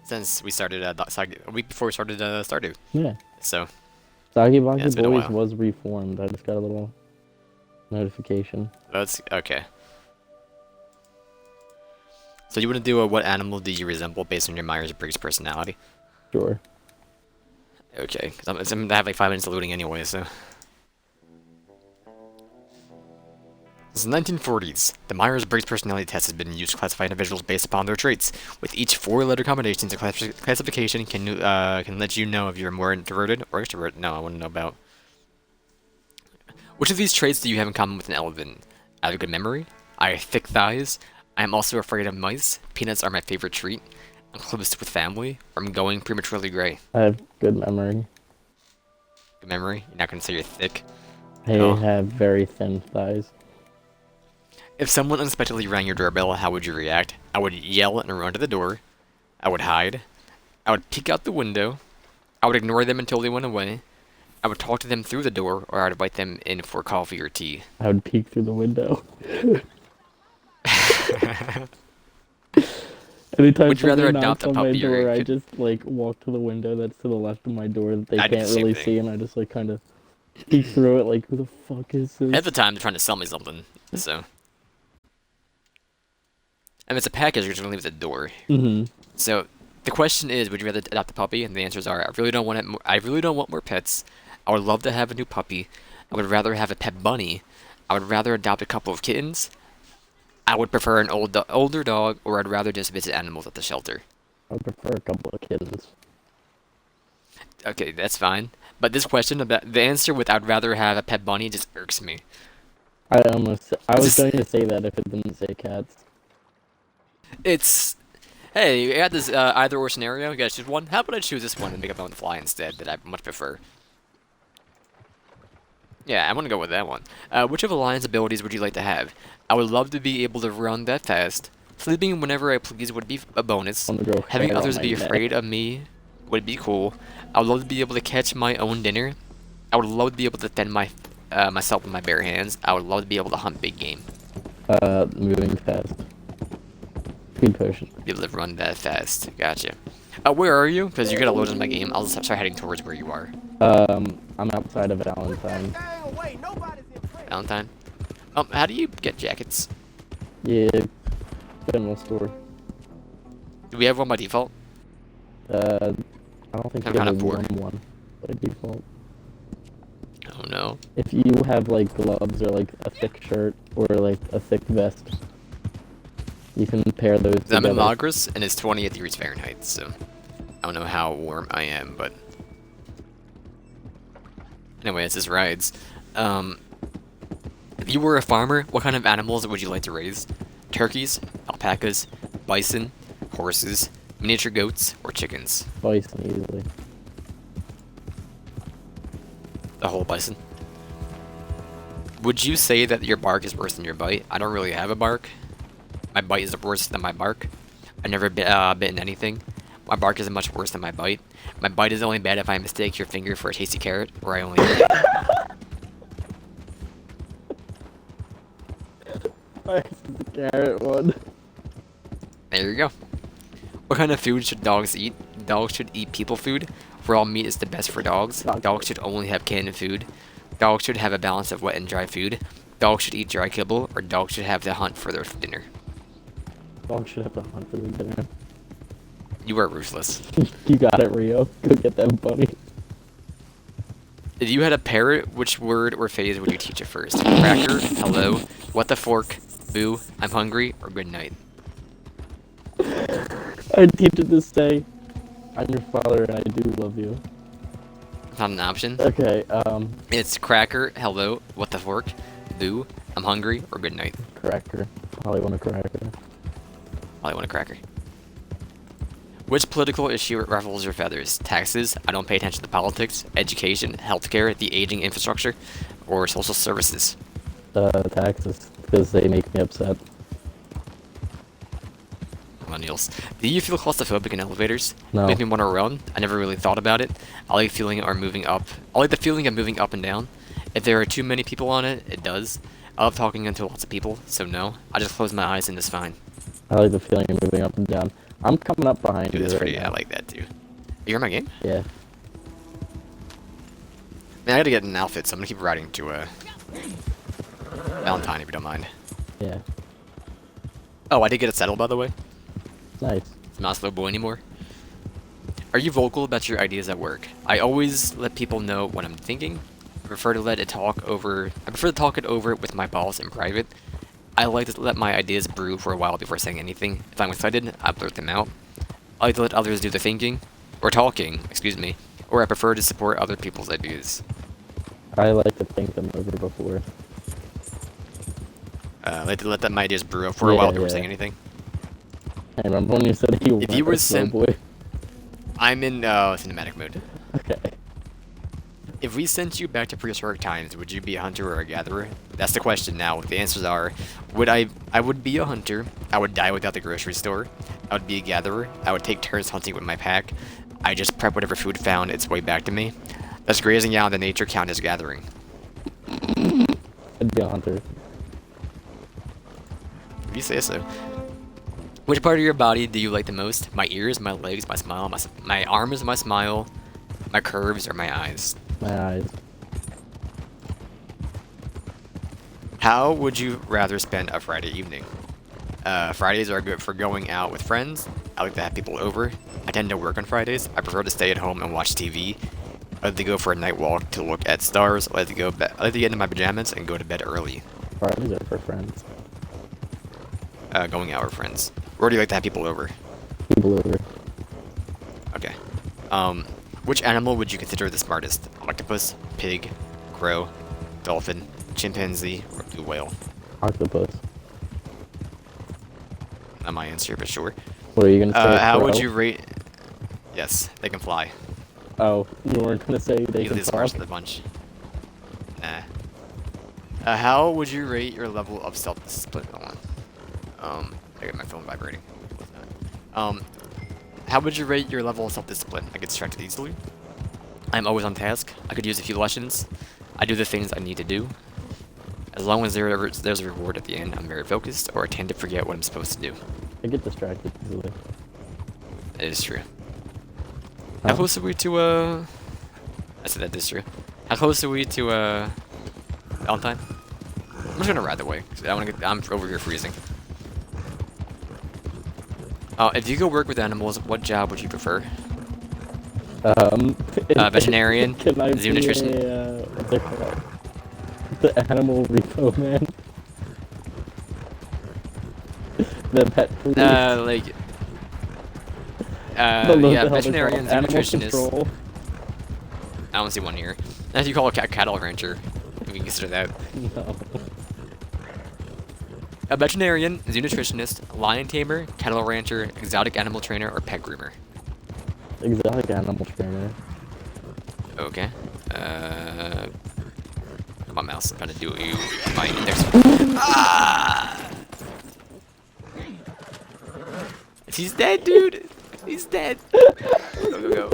since we started a week before we started Stardew. Yeah. So Soggy yeah, Boggy it's been a Boys while. was reformed. I just got a little notification. That's okay. So you want to do a what animal do you resemble based on your Myers-Briggs personality? Sure. Okay, because I'm gonna have like 5 minutes of looting anyway, so. Since the 1940s, the Myers-Briggs personality test has been used to classify individuals based upon their traits. With each four-letter combination, the classification can let you know if you're more introverted or extroverted. No, I want to know about which of these traits do you have in common with an elephant? I have a good memory. I have thick thighs. I am also afraid of mice. Peanuts are my favorite treat. I'm close with family. Or I'm going prematurely gray. I have good memory. Good memory. You're not gonna say you're thick I at all. have very thin thighs. If someone unexpectedly rang your doorbell, how would you react? I would yell and run to the door. I would hide. I would peek out the window. I would ignore them until they went away. I would talk to them through the door, or I would invite them in for coffee or tea. I would peek through the window. Anytime Would you rather somebody adopt knocks a on my puppy or door, a I kitten? just like walk to the window that's to the left of my door that they I do the can't same really thing. see, and I just like kind of peek through it, like who the fuck is this? At the time, they're trying to sell me something, so. And it's a package, you're just gonna leave it at the door. Mm-hmm. So, the question is, would you rather adopt a puppy? And the answers are, I really don't want it. I really don't want more pets. I would love to have a new puppy. I would rather have a pet bunny. I would rather adopt a couple of kittens. I would prefer an older dog, or I'd rather just visit animals at the shelter. I would prefer a couple of kittens. Okay, that's fine. But this question about the answer with I'd rather have a pet bunny just irks me. I was Just, going to say that if it didn't say cats. it's hey, you got this either or scenario. You gotta choose one. How about I choose this one and make up my own fly instead? That I much prefer. Yeah, I'm gonna go with that one. Which of the lion's abilities would you like to have? I would love to be able to run that fast. Sleeping whenever I please would be a bonus. I'm gonna go Having hair on others my be neck. afraid of me would be cool. I would love to be able to catch my own dinner. I would love to be able to defend myself with my bare hands. I would love to be able to hunt big game. Moving fast. Speed potion. Be able to run that fast. Gotcha. Where are you? Because you're gonna load in my game. I'll just start heading towards where you are. I'm outside of Valentine. Valentine. How do you get jackets? Yeah, general store. Do we have one by default? I don't think I'm you kind have of a poor. warm one by default. Oh no. If you have like gloves or like a thick shirt or like a thick vest, you can pair those I'm in together. Lagos and it's 28 degrees Fahrenheit, so I don't know how warm I am, but anyway, it's just rides. If you were a farmer, what kind of animals would you like to raise? Turkeys, alpacas, bison, horses, miniature goats, or chickens? Bison easily. The whole bison. Would you say that your bark is worse than your bite? I don't really have a bark. My bite is worse than my bark. I've never bitten anything. My bark is much worse than my bite. My bite is only bad if I mistake your finger for a tasty carrot, or I only. The carrot one. There you go. What kind of food should dogs eat? Dogs should eat people food. Raw meat is the best for dogs. Dogs should only have canned food. Dogs should have a balance of wet and dry food. Dogs should eat dry kibble, or dogs should have to hunt for their dinner. Dog should have to hunt for the dinner. You are ruthless. You got it, Rio. Go get that bunny. If you had a parrot, which word or phrase would you teach it first? Cracker, hello, what the fork, boo, I'm hungry, or good night? I'd teach it to say, I'm your father and I do love you. Not an option. Okay, It's cracker, hello, what the fork, boo, I'm hungry, or good night. cracker. Probably want a cracker. I want a cracker. Which political issue ruffles your feathers? Taxes, I don't pay attention to politics, education, healthcare, the aging infrastructure, or social services? Taxes, because they make me upset. Millennials. Do you feel claustrophobic in elevators? No. Make me want to run. I never really thought about it. I like feeling or moving up. I like the feeling of moving up and down. If there are too many people on it, it does. I love talking to lots of people, so no. I just close my eyes and it's fine. I like the feeling of moving up and down. I'm coming up behind Dude, you that's right pretty. now. I like that, dude. You're in my game? Yeah. Man, I gotta get an outfit, so I'm gonna keep riding to Valentine if you don't mind. Yeah. Oh, I did get it settled, by the way. Nice. It's not slow boy anymore. Are you vocal about your ideas at work? I always let people know what I'm thinking. I prefer to talk it over with my boss in private. I like to let my ideas brew for a while before saying anything. If I'm excited, I blurt them out. I like to let others do the thinking, or talking, excuse me, or I prefer to support other people's ideas. I like to think them over before. I like to let my ideas brew up for a while before Yeah. saying anything. I remember when you said you If were you were a slow boy. I'm in cinematic mode. Okay. If we sent you back to prehistoric times, would you be a hunter or a gatherer? That's the question now. The answers are, I would be a hunter. I would die without the grocery store. I would be a gatherer. I would take turns hunting with my pack. I just prep whatever food found its way back to me. Does grazing out in the nature count as gathering? I'd be a hunter. If you say so. Which part of your body do you like the most? My ears, my legs, my smile, my arms, my smile, my curves, or my eyes? My eyes. How would you rather spend a Friday evening? Fridays are good for going out with friends. I like to have people over. I tend to work on Fridays. I prefer to stay at home and watch TV. I like to go for a night walk to look at stars. I like to get into my pajamas and go to bed early. Fridays are for friends. Going out with friends. Or do you like to have people over? People over. Okay. Which animal would you consider the smartest? Octopus, pig, crow, dolphin, chimpanzee, or blue whale? Octopus. Not my answer, but sure. What are you gonna say? How would crow? you rate? Yes, they can fly. Oh, you weren't gonna say they Usually can the smartest talk? of the bunch. Nah. How would you rate your level of self-discipline? Hold on. I got my phone vibrating. How would you rate your level of self-discipline? I get distracted easily. I'm always on task. I could use a few lessons. I do the things I need to do. As long as there's a reward at the end, I'm very focused, or I tend to forget what I'm supposed to do. I get distracted easily. That is true. Huh? How close are we to, I said that is true. How close are we to, Valentine? I'm just gonna ride the way. 'Cause I'm over here freezing. If you could work with animals, what job would you prefer? Veterinarian, Can I zoo be nutrition. what's it called? The animal repo man. The pet police. Yeah, veterinarian, zoo Animal nutritionist. control. I don't see one here. If you call a cattle rancher, we can consider that. No. A veterinarian, zoo nutritionist, lion tamer, cattle rancher, exotic animal trainer, or pet groomer. Exotic animal trainer. Okay. My mouse. I'm trying to do you. My index. Ah! He's dead, dude. He's dead. Go.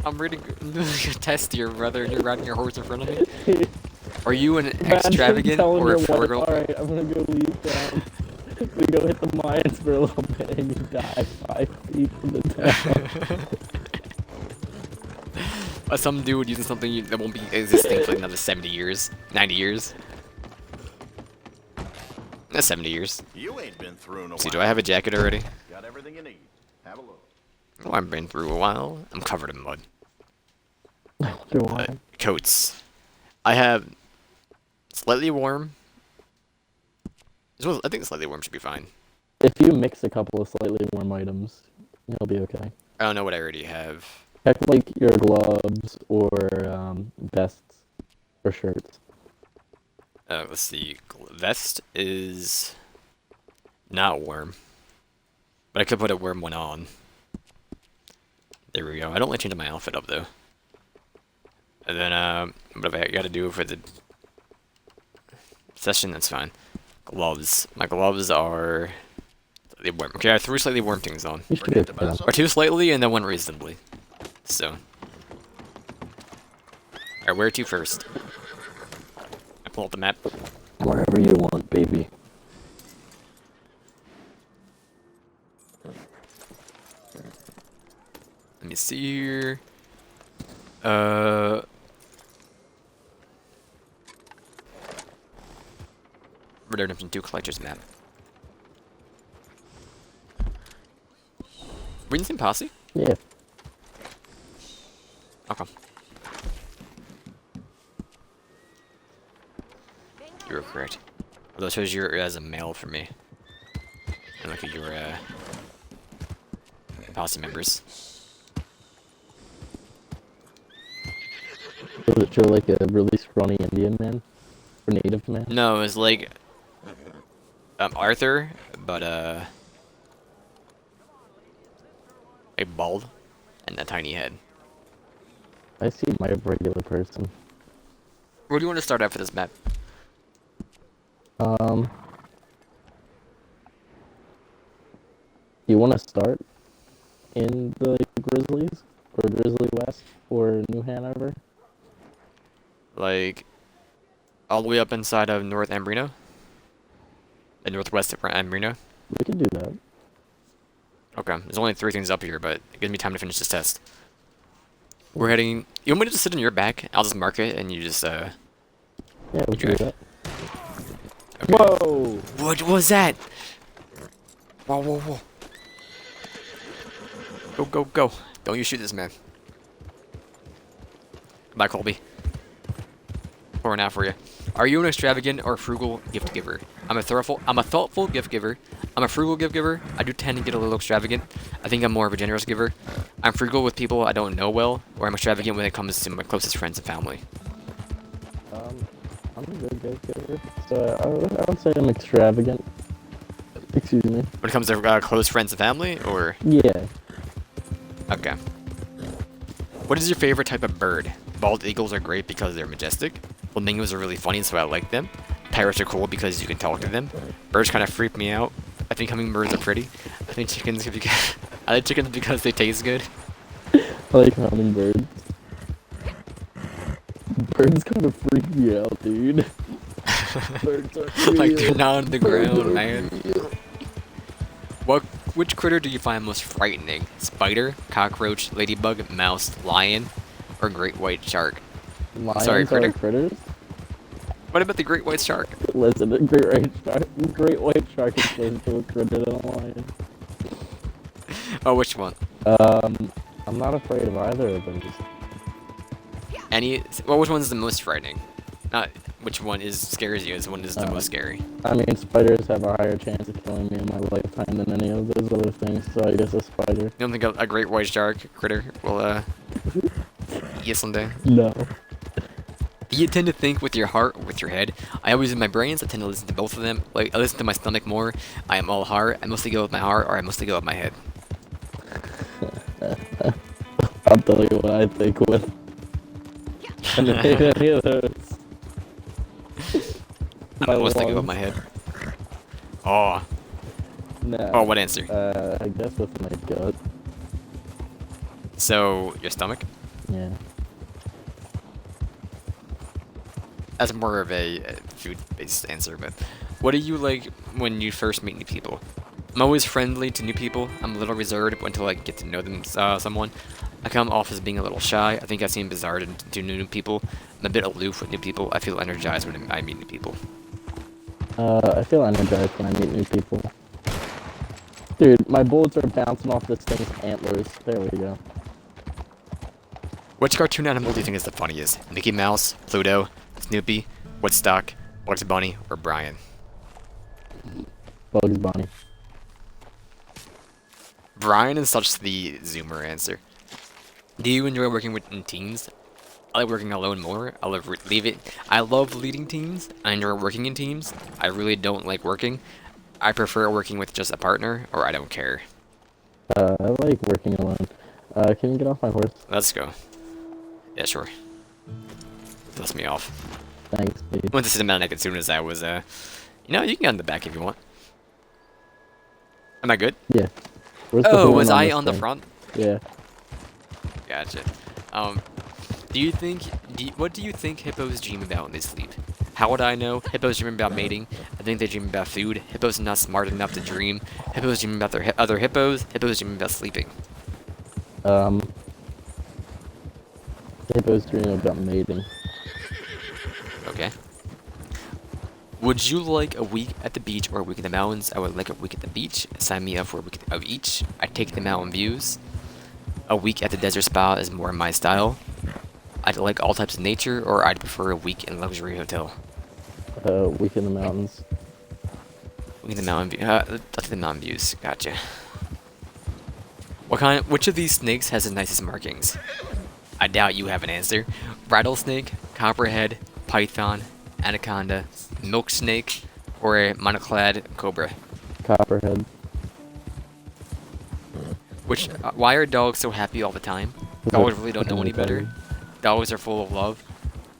I'm ready to test your brother. You're riding your horse in front of me. Are you an extravagant or a frugal? Alright, I'm gonna go leave town. We go hit the Mayans for a little bit and you die 5 feet from the town. Some dude using something that won't be existing for another 70 years, 90 years. That's 70 years. You ain't been through in a See, while. do I have a jacket already? Got everything you need. Have a look. Oh, I've been through a while. I'm covered in mud. Coats. I have slightly warm. I think slightly warm should be fine. If you mix a couple of slightly warm items, you'll be okay. I don't know what I already have. Check like your gloves or vests or shirts. Let's see. Vest is not warm, but I could put a warm one on. There we go. I don't like changing my outfit up though. And then what have I got to do for the session? That's fine. Gloves. My gloves are slightly warm. Okay, I have 3 slightly warm things on. You should be okay. Or 2 slightly and then 1 reasonably. So. Alright, where to first? I pull up the map. Wherever you want, baby. Let me see here. Red Dead Redemption 2 Collector's Map. Were you in the same posse? Yeah. Okay. You were correct. Although it shows you're as a male for me. And look at your posse members. Does it show like a really scrawny Indian man? Or native man? No, it was like Arthur, but a bald and a tiny head. I see my regular person. Where do you want to start out for this map? You want to start in the Grizzlies? Or Grizzly West? Or New Hanover? Like all the way up inside of North Ambrino? And northwest of Ambrino? We can do that. Okay, there's only 3 things up here, but it gives me time to finish this test. We're heading... You want me to just sit on your back? I'll just mark it, and you just, Yeah, we can do Okay. that. Okay. Whoa! What was that? Whoa, whoa, whoa. Go, go, go. Don't you shoot this man. Bye, Colby. Pouring out for you. Are you an extravagant or frugal gift giver? I'm a thoughtful gift giver. I'm a frugal gift giver. I do tend to get a little extravagant. I think I'm more of a generous giver. I'm frugal with people I don't know well, or I'm extravagant when it comes to my closest friends and family. I'm a good gift giver. So I would say I'm extravagant. Excuse me. When it comes to close friends and family, or... Yeah. Okay. What is your favorite type of bird? Bald eagles are great because they're majestic. Flamingos are really funny, so I like them. Parrots are cool because you can talk to them. Birds kind of freak me out. I think hummingbirds are pretty. I think chickens because I like chickens because they taste good. I like hummingbirds. Birds kind of freak me out, dude. Birds are Like they're real. not on the Birds ground, are man. real. Which critter do you find most frightening? Spider, cockroach, ladybug, mouse, lion, or great white shark? Lions Sorry, are critter. critters? What about the great white shark? Listen, a great white shark is closer to a critter than a lion. Oh, which one? I'm not afraid of either of them. Well, which one's the most frightening? Not which one scares you. Which one is the most scary? I mean, spiders have a higher chance of killing me in my lifetime than any of those other things, so I guess a spider. You don't think a great white shark critter will eat you someday? No. Do you tend to think with your heart or with your head? I always use my brains. I tend to listen to both of them. Like, I listen to my stomach more. I am all heart. I mostly go with my heart, or I mostly go with my head. I'll tell you what I think with. Any of those. I mostly go with my head. Oh. No. Oh, what answer? I guess with my gut. So, your stomach? Yeah. That's more of a food-based answer, but what do you like when you first meet new people? I'm always friendly to new people. I'm a little reserved until I get to know them, someone. I come off as being a little shy. I think I seem bizarre to new people. I'm a bit aloof with new people. I feel energized when I meet new people. I feel energized when I meet new people. Dude, my bullets are bouncing off this thing's antlers. There we go. Which cartoon animal do you think is the funniest? Mickey Mouse, Pluto, Snoopy, Woodstock, Bugs Bunny, or Brian? Bugs Bunny. Brian is such the zoomer answer. Do you enjoy working with teams? I like working alone more. I love leading teams. I enjoy working in teams. I really don't like working. I prefer working with just a partner, or I don't care. I like working alone. Can you get off my horse? Let's go. Yeah, sure. Piss me off. Thanks, dude. Went to cinematic as soon as I was, you know, you can get on the back if you want. Am I good? Yeah. Where's the Oh, horn was I this on the thing? front? Yeah. Gotcha. What do you think hippos dream about when they sleep? How would I know? Hippos dream about mating. I think they dream about food. Hippos are not smart enough to dream. Hippos dream about their other hippos. Hippos dream about sleeping. Um, hippos dream about mating. Okay. Would you like a week at the beach or a week in the mountains? I would like a week at the beach. Sign me up for a week of each. I take the mountain views. A week at the desert spa is more my style. I'd like all types of nature, or I'd prefer a week in a luxury hotel. Week in the mountains. Week in the mountain view. That's the mountain views. Gotcha. Which of these snakes has the nicest markings? I doubt you have an answer. Rattlesnake, copperhead, python, anaconda, milk snake, or a monoclad cobra. Copperhead. Why are dogs so happy all the time? Dogs really don't know any better. Dogs are full of love.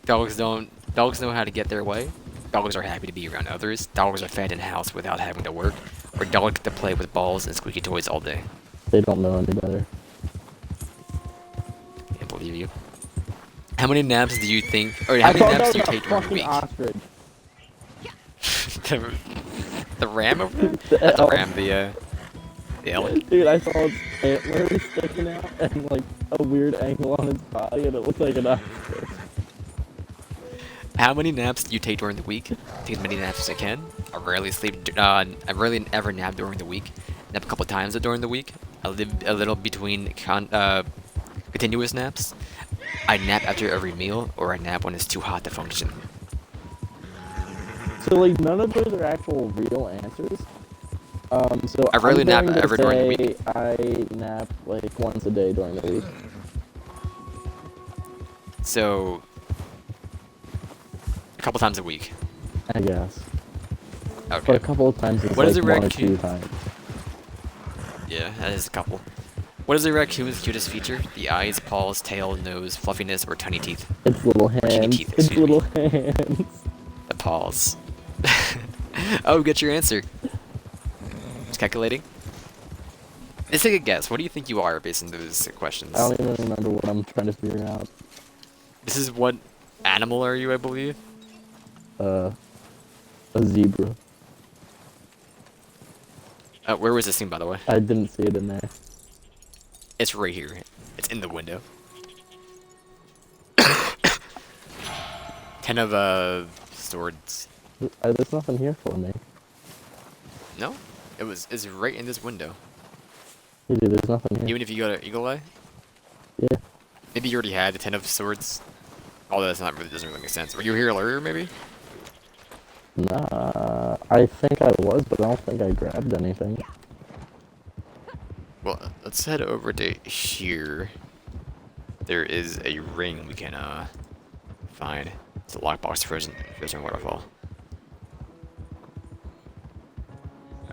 Dogs know how to get their way. Dogs are happy to be around others. Dogs are fed in house without having to work. Or dogs get to play with balls and squeaky toys all day. They don't know any better. Can't believe you. How many naps do you think, or how many naps do you take during the week? Ostrich. the ram over there? Not the ram, the elk. Dude, I saw its antlers sticking out and like a weird angle on its body, and it looked like an ostrich. How many naps do you take during the week? Take as many naps as I can. I rarely sleep. I rarely ever nap during the week. Nap a couple times during the week. I live a little between continuous naps. I nap after every meal, or I nap when it's too hot to function. So like none of those are actual real answers. So I rarely I'm nap going to ever during the say week. I nap like once a day during the week. So, a couple times a week. I guess. But Okay. a couple of times it's What is like a one or raccoon? 2 times. Yeah, that is a couple. What is a raccoon's cutest feature? The eyes, paws, tail, nose, fluffiness, or tiny teeth? It's little teeny hands. teeth, It's excuse me. little hands. The paws. Oh, get your answer. Just calculating. Let's take a guess. What do you think you are based on those questions? I don't even remember what I'm trying to figure out. This is what animal are you, I believe? A zebra. Where was this thing, by the way? I didn't see it in there. It's right here. It's in the window. 10 of, swords. There's nothing here for me. No? It's right in this window. Yeah, dude, there's nothing here. Even if you go to Eagle Eye? Yeah. Maybe you already had the 10 of swords. Although that's not really, doesn't really make sense. Were you here earlier, maybe? Nah, I think I was, but I don't think I grabbed anything. Well, let's head over to here. There is a ring we can, find. It's a lockbox frozen waterfall.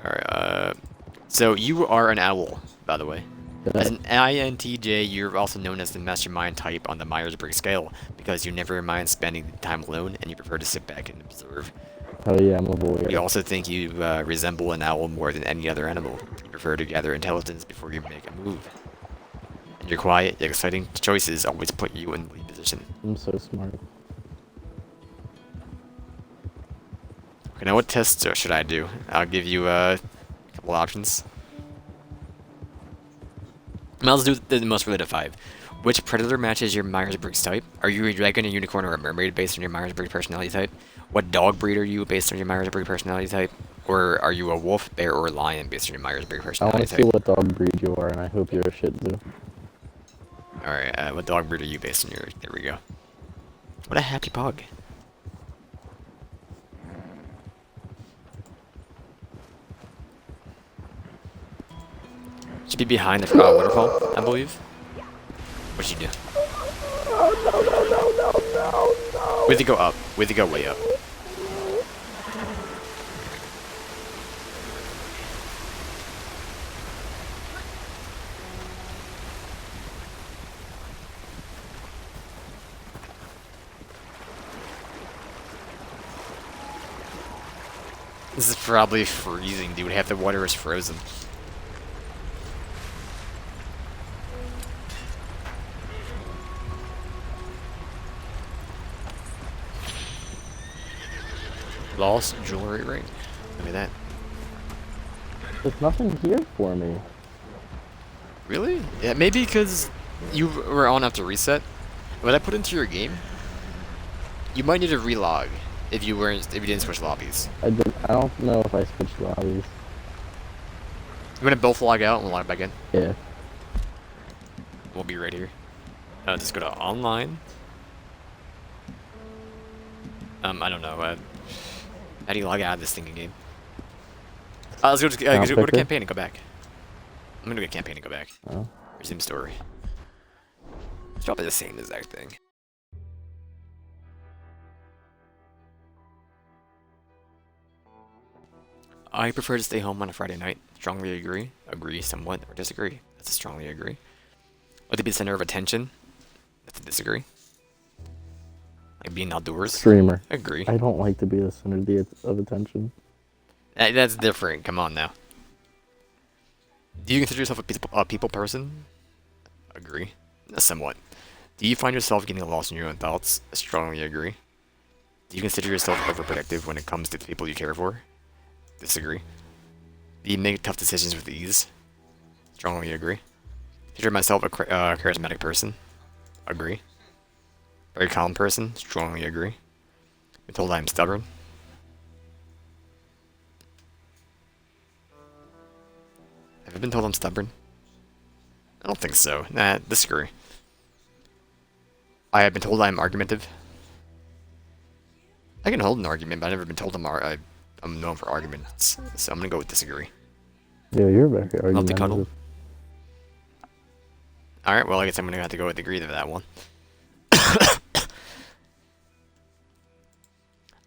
Alright, so you are an owl, by the way. As an INTJ, you're also known as the mastermind type on the Myers-Briggs scale, because you never mind spending time alone, and you prefer to sit back and observe. Oh yeah, I'm a voyeur. You also think you resemble an owl more than any other animal. You prefer to gather intelligence before you make a move. And your quiet, yet exciting choices always put you in the lead position. I'm so smart. Okay, now what tests should I do? I'll give you a couple options. Let's do the most related 5. Which predator matches your Myers-Briggs type? Are you a dragon, a unicorn, or a mermaid based on your Myers-Briggs personality type? What dog breed are you based on your Myers-Briggs personality type? Or are you a wolf, bear, or lion based on your Myers-Briggs I personality want to see type? what dog breed you are, and I hope you're a Shih Tzu. Alright, what dog breed are you based on your... There we go. What a happy pug. Should be behind the waterfall, I believe. What'd you do? No. We have to go up. We have to go way up. This is probably freezing, dude. Half the water is frozen. Lost jewelry ring. Look at that. There's nothing here for me. Really? Yeah, maybe because you were on after reset. When I put into your game, you might need to relog if you didn't switch lobbies. I don't know if I switched lobbies. You want to both log out and log back in? Yeah. We'll be right here. Just go to online. I don't know. How do you log out of this thinking game? Let's go to campaign and go back. I'm gonna go to campaign and go back. Oh. Resume story. It's probably the same exact thing. I prefer to stay home on a Friday night. Strongly agree. Agree somewhat or disagree. That's a strongly agree. Like to be the center of attention. That's a disagree. Like being outdoors. Streamer. Agree. I don't like to be the center of attention. That's different. Come on now. Do you consider yourself a people person? Agree. Somewhat. Do you find yourself getting lost in your own thoughts? Strongly agree. Do you consider yourself overprotective when it comes to the people you care for? Disagree. Do you make tough decisions with ease? Strongly agree. Consider myself a charismatic person? Agree. Very calm person? Strongly agree. Been told I am stubborn? Have I been told I'm stubborn? I don't think so. Nah, disagree. I have been told I am argumentative. I can hold an argument, but I've never been told I'm known for arguments. So I'm gonna go with disagree. Yeah, you're very argumentative. Love to cuddle. Alright, well I guess I'm gonna have to go with agree to that one.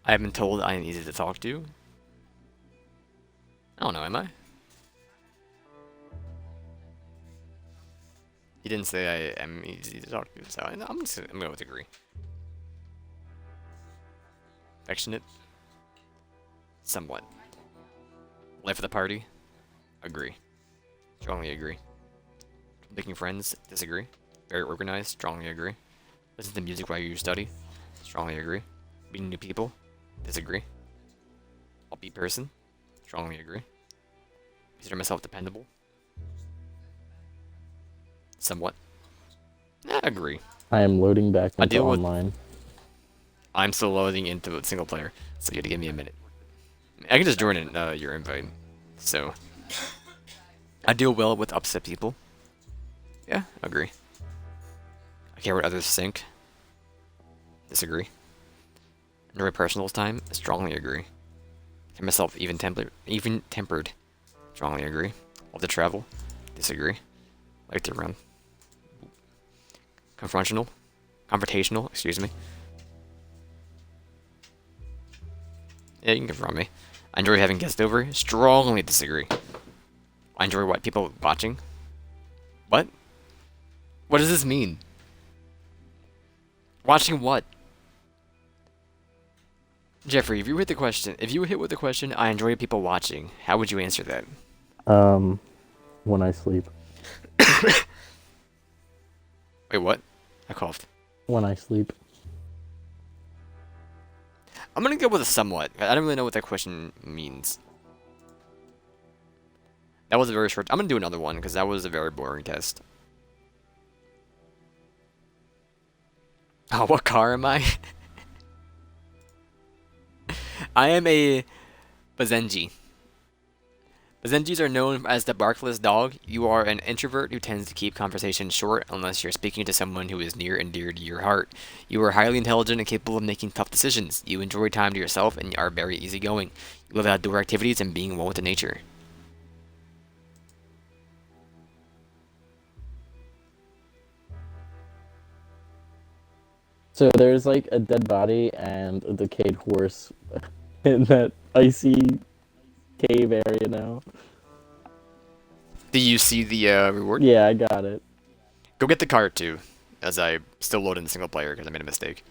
I have been told I am easy to talk to. I don't know, am I? He didn't say I am easy to talk to, so I'm gonna go with agree. Affectionate? Somewhat. Life of the party? Agree. Strongly agree. Making friends? Disagree. Very organized? Strongly agree. Listen to music while you study? Strongly agree. Meeting new people? Disagree. Upbeat person? Strongly agree. Consider myself dependable? Somewhat. Agree. I am loading back I into deal with- online. I'm still loading into a single player, so you gotta give me a minute. I can just join in your invite. So I deal well with upset people. Yeah, agree. I care what others think. Disagree. Enjoy personal time. Strongly agree. Consider myself even tempered. Strongly agree. Love to travel. Disagree. Like to run. Confrontational. Excuse me. Yeah, you can confront me. I enjoy having guests over. Strongly disagree. I enjoy people watching. What? What does this mean? Watching what? Jeffrey, if you hit with the question, I enjoy people watching, how would you answer that? When I sleep. Wait, what? I coughed. When I sleep. I'm gonna go with a somewhat. I don't really know what that question means. That was a very short. I'm gonna do another one because that was a very boring test. Oh, what car am I? I am a Bazenji. Bazenjis are known as the barkless dog. You are an introvert who tends to keep conversations short unless you're speaking to someone who is near and dear to your heart. You are highly intelligent and capable of making tough decisions. You enjoy time to yourself and are very easygoing. You love outdoor activities and being one with the nature. So there's like a dead body and a decayed horse in that icy cave area now. Do you see the reward? Yeah, I got it. Go get the card too, as I still load in single player because I made a mistake.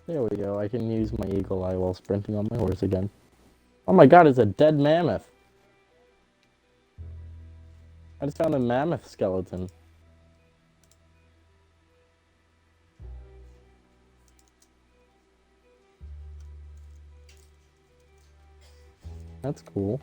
There we go. I can use my eagle eye while sprinting on my horse again. Oh my god, it's a dead mammoth. I just found a mammoth skeleton. That's cool.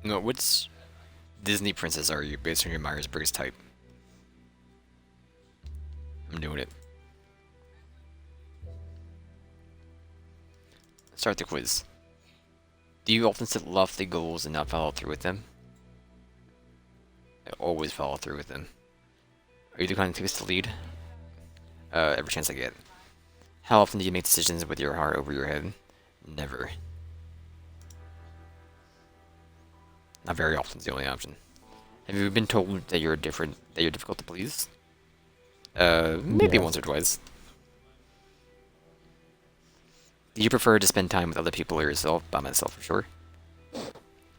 No, which Disney princess are you based on your Myers-Briggs type? I'm doing it. Start the quiz. Do you often set lofty goals and not follow through with them? I always follow through with them. Are you the kind that takes the lead? Every chance I get. How often do you make decisions with your heart over your head? Never. Not very often is the only option. Have you been told that you're difficult to please? Maybe Yes. once or twice. Do you prefer to spend time with other people or yourself? By myself, for sure.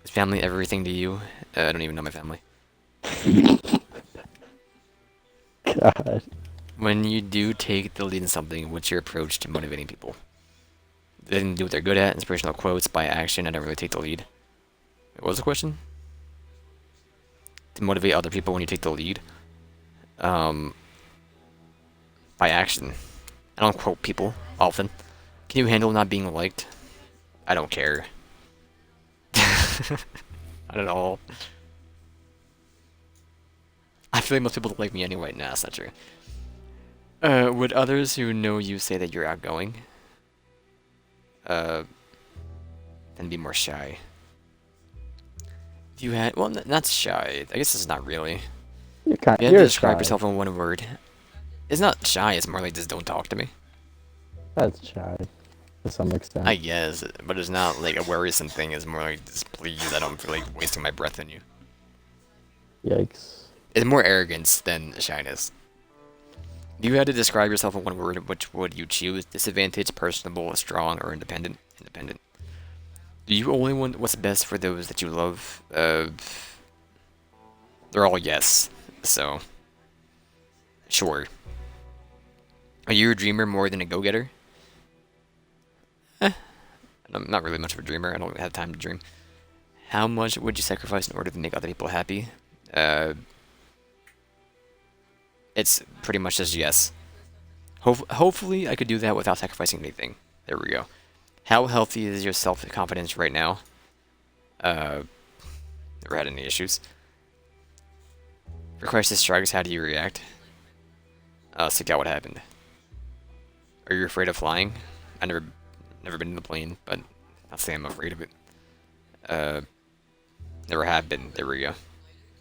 Is family everything to you? I don't even know my family. God. When you do take the lead in something, what's your approach to motivating people? They can do what they're good at, inspirational quotes, by action, I don't really take the lead. What was the question? To motivate other people when you take the lead? By action. I don't quote people often. Can you handle not being liked? I don't care. Not at all. I feel like most people don't like me anyway. Nah, that's not true. Would others who know you say that you're outgoing? Then be more shy. Do you have... Well, not shy. I guess it's not really. You're kind If you had to you're describe shy. yourself in one word, it's not shy, it's more like just don't talk to me. That's shy. To some extent. I guess, but it's not like a worrisome thing, it's more like just please, I don't feel like wasting my breath on you. Yikes. It's more arrogance than shyness. If you had to describe yourself in one word, which would you choose? Disadvantage, personable, strong, or independent? Independent. Do you only want what's best for those that you love? They're all yes, so... Sure. Are you a dreamer more than a go-getter? I'm not really much of a dreamer, I don't have time to dream. How much would you sacrifice in order to make other people happy? It's pretty much just yes. Hopefully I could do that without sacrificing anything. There we go. How healthy is your self-confidence right now? Never had any issues. For crisis strikes, how do you react? Seek out what happened. Are you afraid of flying? I never been in the plane, but not saying I'm afraid of it. Never have been. There we go.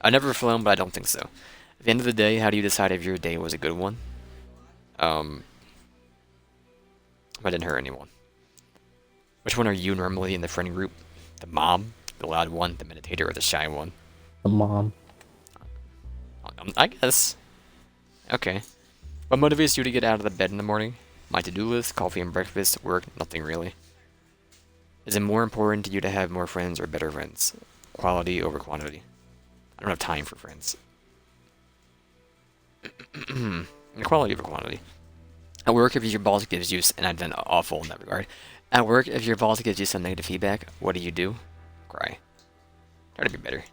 I never flown, but I don't think so. At the end of the day, how do you decide if your day was a good one? If I didn't hurt anyone. Which one are you normally in the friend group? The mom, the loud one, the meditator, or the shy one? The mom. I guess. Okay. What motivates you to get out of the bed in the morning? My to-do list, coffee and breakfast, work, nothing really. Is it more important to you to have more friends or better friends? Quality over quantity. I don't have time for friends. Quality over quantity. At work, if your boss gives you, and I've been awful in that regard. At work, if your boss gives you some negative feedback, what do? Cry. Try to be better.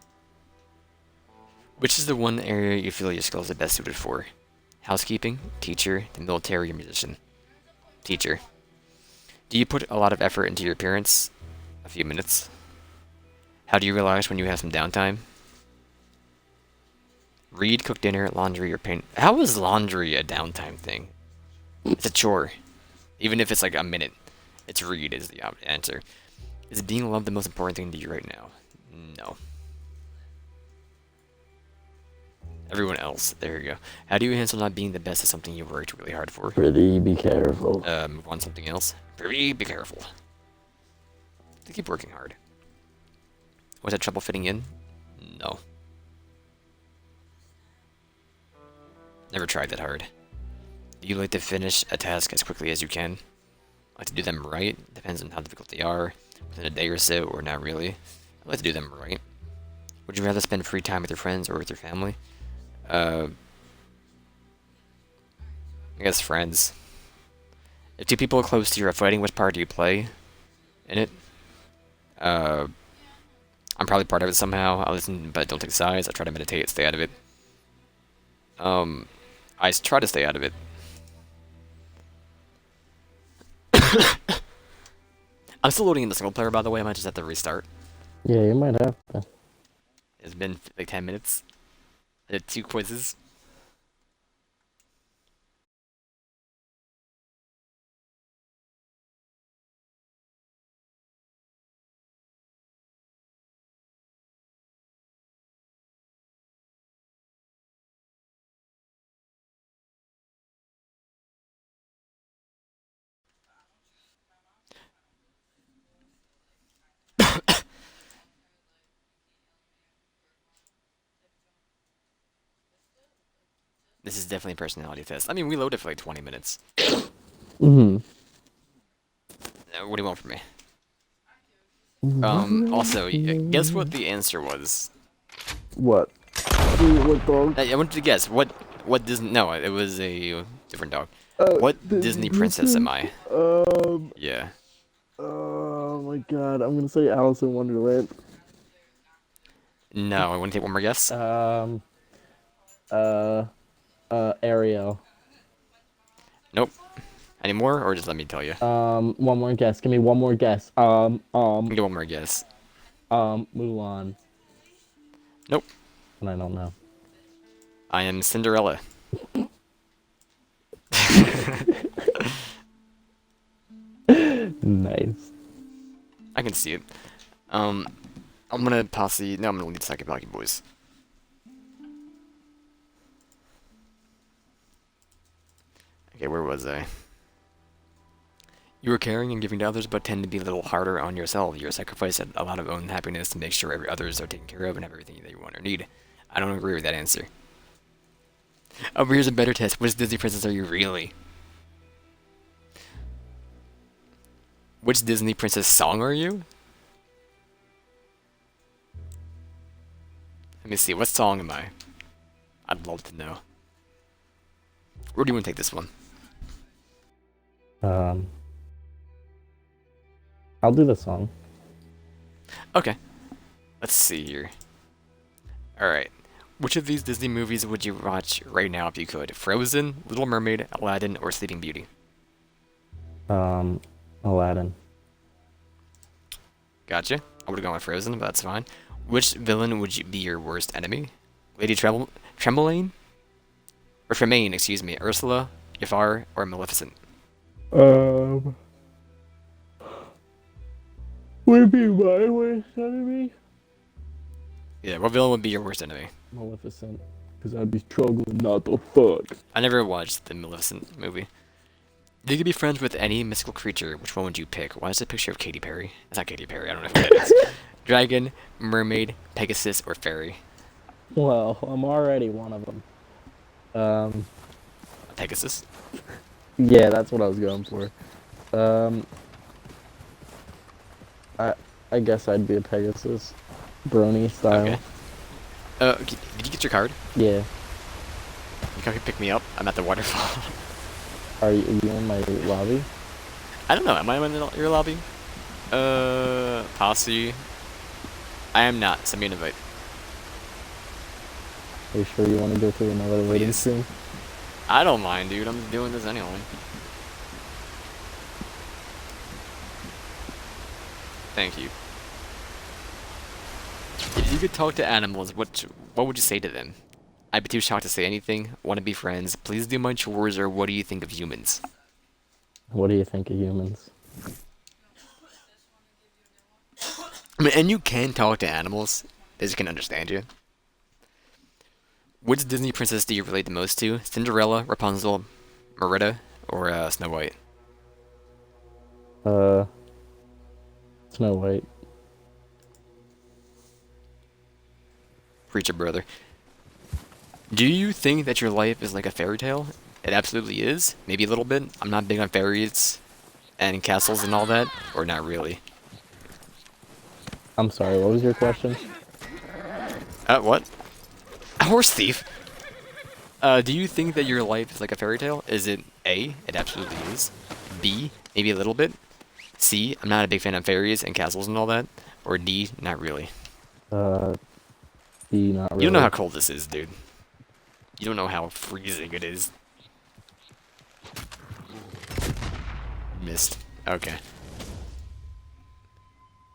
Which is the one area you feel your skills are best suited for? Housekeeping, teacher, the military, or musician? Teacher. Do you put a lot of effort into your appearance? A few minutes. How do you relax when you have some downtime? Read, cook dinner, laundry, or paint. How is laundry a downtime thing? It's a chore. Even if it's like a minute. It's read is the answer. Is being loved the most important thing to you right now? No. Everyone else. There you go. How do you handle not being the best at something you worked really hard for? Pretty be careful. Move on to something else. Pretty be careful. To keep working hard. Was that trouble fitting in? No. Never tried that hard. Do you like to finish a task as quickly as you can? Like to do them right? Depends on how difficult they are. Within a day or so, or not really. I like to do them right. Would you rather spend free time with your friends or with your family? I guess friends. If two people close to you are fighting, which part do you play in it? I'm probably part of it somehow. I listen, but don't take sides. I try to meditate, stay out of it. I try to stay out of it. I'm still loading in the single player, by the way. I might just have to restart. Yeah, you might have to. It's been like 10 minutes. I did 2 quizzes. This is definitely a personality test. I mean, we loaded for like 20 minutes. Mm-hmm. What do you want from me? Also, guess what the answer was? What? What dog? I wanted to guess. What Disney... No, it was a different dog. Oh, What Disney princess am I? Um. Yeah. Oh my God! I'm gonna say Alice in Wonderland. No, I want to take one more guess. Ariel. Nope. Any more, or just let me tell you? One more guess. Give me one more guess. Get one more guess. Mulan. Nope. And I don't know. I am Cinderella. Nice. I can see it. I'm gonna posse... No, I'm gonna lead Sakibaki Boys. Okay, where was I? You are caring and giving to others, but tend to be a little harder on yourself. You sacrifice a lot of own happiness to make sure others are taken care of and have everything that you want or need. I don't agree with that answer. Oh, but here's a better test. Which Disney princess are you really? Which Disney princess song are you? Let me see. What song am I? I'd love to know. Where do you want to take this one? I'll do the song. Okay. Let's see here. Alright. Which of these Disney movies would you watch right now if you could? Frozen, Little Mermaid, Aladdin, or Sleeping Beauty? Aladdin. Gotcha. I would have gone with Frozen, but that's fine. Which villain would you be your worst enemy? Lady Tremaine? Or Tremaine, excuse me. Ursula, Jafar, or Maleficent? Would be my worst enemy? Yeah, what villain would be your worst enemy? Maleficent. Because I'd be struggling not to fuck. I never watched the Maleficent movie. If you could be friends with any mystical creature, which one would you pick? Why is it a picture of Katy Perry? It's not Katy Perry, I don't know if it is. Dragon, mermaid, Pegasus, or fairy? Well, I'm already one of them. Pegasus? Yeah, that's what I was going for. I guess I'd be a Pegasus. Brony style. Okay. Did you get your card? Yeah. You can pick me up. I'm at the waterfall. Are you in my lobby? I don't know. Am I in your lobby? Posse. I am not. Send me an invite. Are you sure you want to go through another waiting Please. screen? I don't mind, dude. I'm doing this anyway. Thank you. If you could talk to animals, what would you say to them? I'd be too shocked to say anything. Want to be friends? Please do my chores, or what do you think of humans? What do you think of humans? I mean, and you can talk to animals. They just can understand you. Which Disney princess do you relate the most to? Cinderella, Rapunzel, Merida, or Snow White? Snow White. Preacher brother. Do you think that your life is like a fairy tale? It absolutely is. Maybe a little bit. I'm not big on fairies and castles and all that, or not really. I'm sorry, what was your question? What? A horse thief? Do you think that your life is like a fairy tale? Is it A, it absolutely is. B, maybe a little bit. C, I'm not a big fan of fairies and castles and all that. Or D, not really. D, not really. You don't know how cold this is, dude. You don't know how freezing it is. Missed. Okay.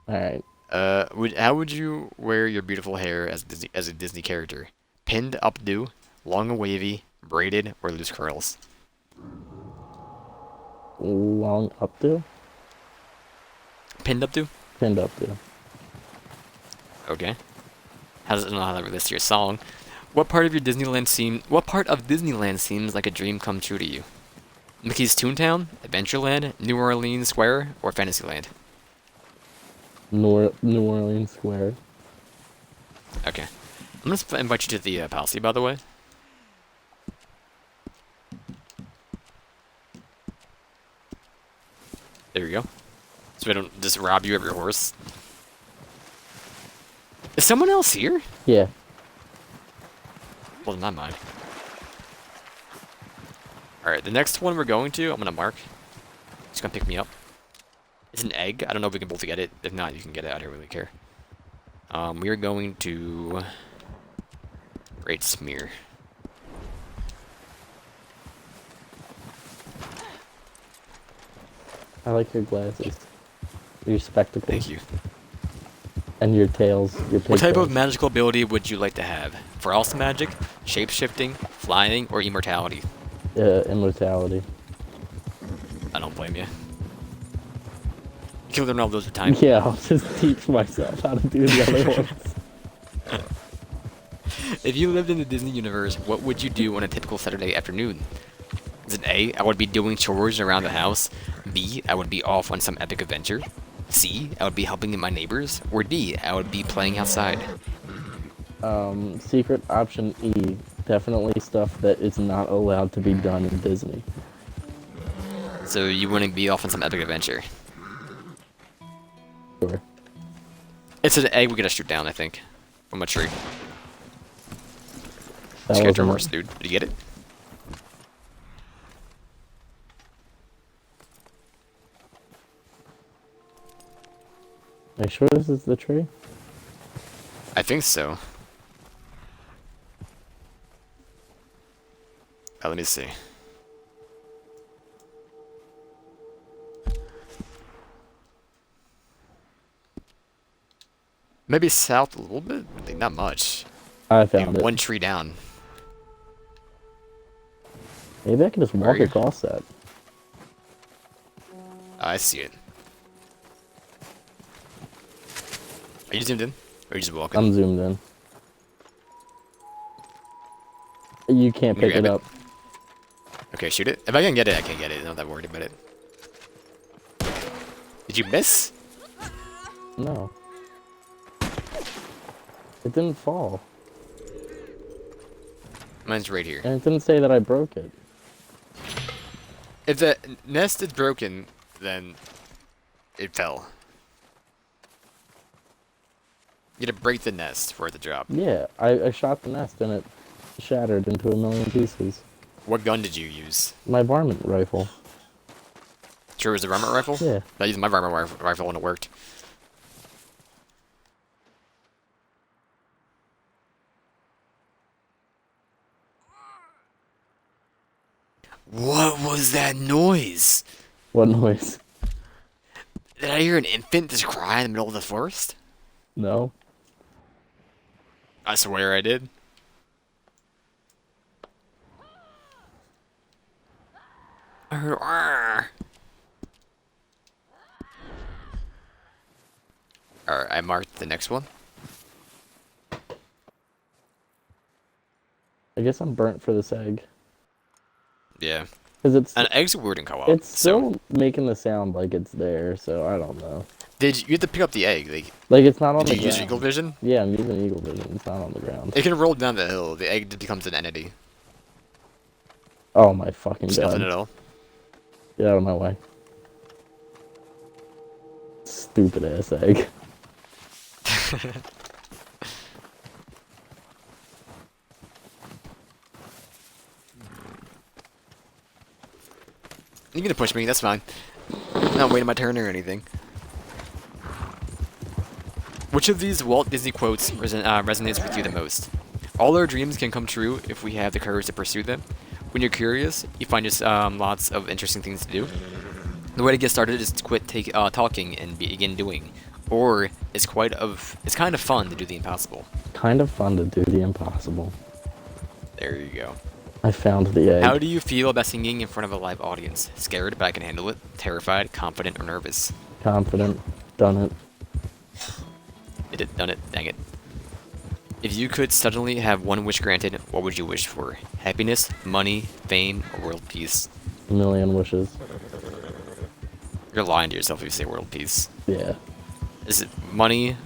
Alright. How would you wear your beautiful hair as a Disney character? Pinned updo, long and wavy, braided, or loose curls? Long updo? Pinned updo? Pinned updo. Okay. How does it know how that relates to your song? What part of Disneyland seems like a dream come true to you? Mickey's Toontown, Adventureland, New Orleans Square, or Fantasyland? New Orleans Square. Okay. I'm gonna invite you to the Palsy, by the way. There you go. So we don't just rob you of your horse. Is someone else here? Yeah. Well, not mine. Alright, the next one we're going to, I'm gonna mark. It's gonna pick me up. It's an egg. I don't know if we can both get it. If not, you can get it. I don't really care. We are going to... Great Smear. I like your glasses. Your spectacles. Thank you. And your tails. Your What type of pigtails. magical ability would you like to have? Frost magic, shape-shifting, flying, or immortality? Immortality. I don't blame you. You can learn all those with time. Yeah, I'll just teach myself how to do the other ones. If you lived in the Disney universe, what would you do on a typical Saturday afternoon? Is it A, I would be doing chores around the house. B, I would be off on some epic adventure. C, I would be helping my neighbors. Or D, I would be playing outside. Secret option E. Definitely stuff that is not allowed to be done in Disney. So you wouldn't be off on some epic adventure. Sure. It's an egg we gotta shoot down, I think. From a tree. That Just get your wasn't horse, it. dude. Did you get it? Are you sure this is the tree? I think so. Let me see. Maybe south a little bit? I think not much. I Maybe found it. one tree down. Maybe I can just Where are walk you? across that. I see it. Are you zoomed in? Or are you just walking? I'm zoomed in. You can't Can you pick it grab up. Okay, shoot it. If I can get it, I can get it. I'm not that worried about it. Did you miss? No. It didn't fall. Mine's right here. And it didn't say that I broke it. If the nest is broken, then it fell. You gotta break the nest for it to drop. Yeah, I shot the nest and it shattered into a million pieces. What gun did you use? My varmint rifle. Sure, it was a varmint rifle? Yeah. I used my varmint rifle and it worked. What was that noise? What noise? Did I hear an infant just cry in the middle of the forest? No. I swear I did. I heard "Arr." Alright, I marked the next one. I guess I'm burnt for this egg. Yeah. Because An egg's weird in co-op. it's so still making the sound like it's there, so I don't know. You have to pick up the egg? Like, it's not on the Did you use ground. Eagle Vision? Yeah, I'm using Eagle Vision. It's not on the ground. It can roll down the hill. The egg becomes an entity. Oh my fucking Just nothing at god. all. Get out of my way. Stupid ass egg. You can push me. That's fine. I'm not waiting my turn or anything. Which of these Walt Disney quotes resonates with you the most? All our dreams can come true if we have the courage to pursue them. When you're curious, you find just lots of interesting things to do. The way to get started is to quit talking and begin doing. Or it's kind of fun to do the impossible. Kind of fun to do the impossible. There you go. I found the egg. How do you feel about singing in front of a live audience? Scared, but I can handle it. Terrified, confident, or nervous? Confident. Done it. Done it. Dang it. If you could suddenly have one wish granted, what would you wish for? Happiness, money, fame, or world peace? A million wishes. You're lying to yourself if you say world peace. Yeah. Is it money?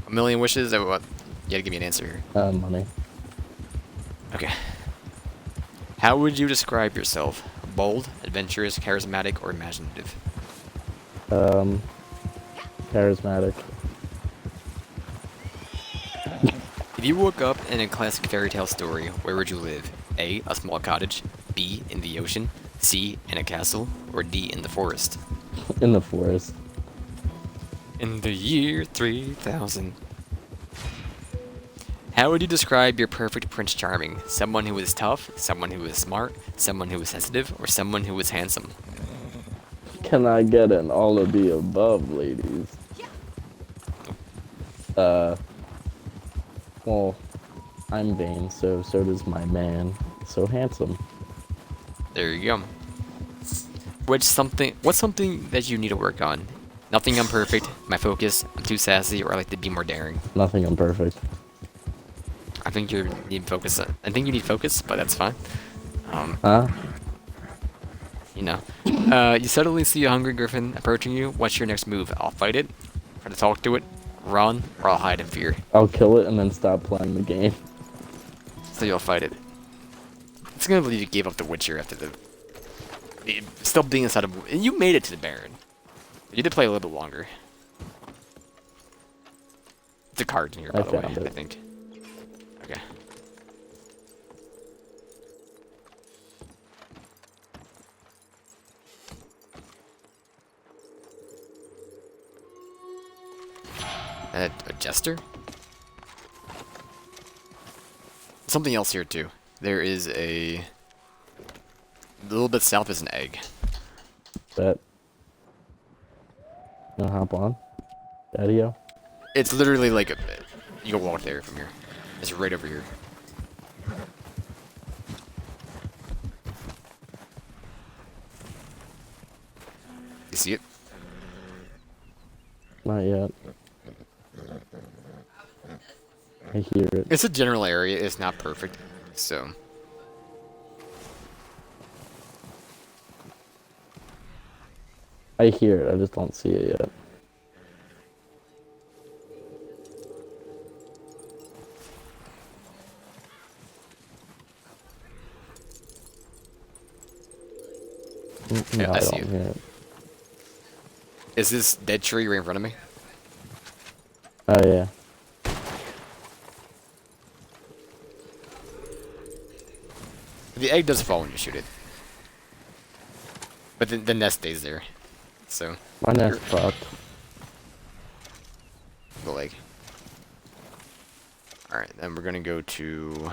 A million wishes? Or what? You gotta give me an answer here. Money. Okay. How would you describe yourself? Bold, adventurous, charismatic, or imaginative? Charismatic. If you woke up in a classic fairy tale story, where would you live? A. A small cottage. B. In the ocean. C. In a castle. Or D. In the forest. In the forest. In the year 3000. How would you describe your perfect Prince Charming? Someone who is tough, someone who is smart, someone who is sensitive, or someone who is handsome? Can I get an all of the above, ladies? Well, I'm vain, so does my man. So handsome. There you go. What's something that you need to work on? Nothing I'm perfect, my focus, I'm too sassy, or I like to be more daring. Nothing imperfect. I think you need focus. I think you need focus, but that's fine. Huh? You know. You suddenly see a hungry griffin approaching you. What's your next move? I'll fight it, try to talk to it, run, or I'll hide in fear. I'll kill it and then stop playing the game. So you'll fight it. It's gonna believe you gave up the Witcher after still being inside of. And you made it to the Baron. You did play a little bit longer. It's a card in here, by the way. found it. I think. Okay. A jester? Something else here too. There is a little bit south is an egg. Bet. No, hop on. Daddy-o. It's literally like you can walk there from here. It's right over here. You see it? Not yet. I hear it. It's a general area. It's not perfect, so. I hear it. I just don't see it yet. Yeah, No, I I see don't it. hear it. Is this dead tree right in front of me? Oh yeah. The egg does fall when you shoot it, but the nest stays there. So My nest fucked. the leg. All right, then we're gonna go to.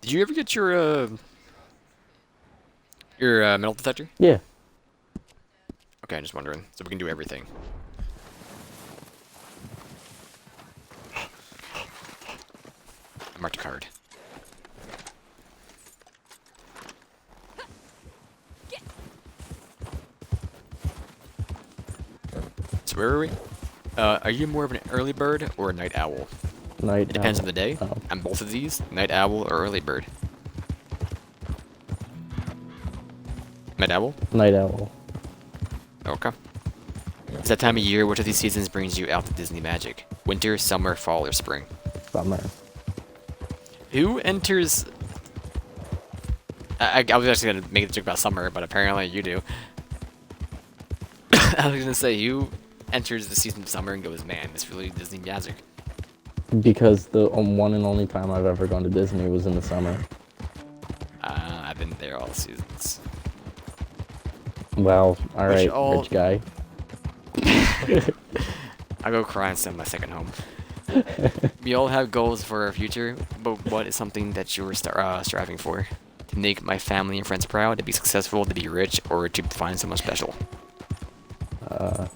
Did you ever get your metal detector? Yeah. Okay, I'm just wondering. So we can do everything. I marked a card. So where are we? Are you more of an early bird or a night owl? Night. It depends on the day. Oh. I'm both of these, night owl or early bird. Night owl? Night owl. Okay. It's that time of year. Which of these seasons brings you out to Disney magic? Winter, summer, fall, or spring? Summer. Who enters? I was actually gonna make a joke about summer, but apparently you do. I was gonna say who enters the season of summer and goes, man, it's really Disney magic. Because the one and only time I've ever gone to Disney was in the summer. I've been there all seasons. Wow. All Which right, all- rich guy. I go cry and send my second home. We all have goals for our future, but what is something that you're striving for? To make my family and friends proud, to be successful, to be rich, or to find someone special? To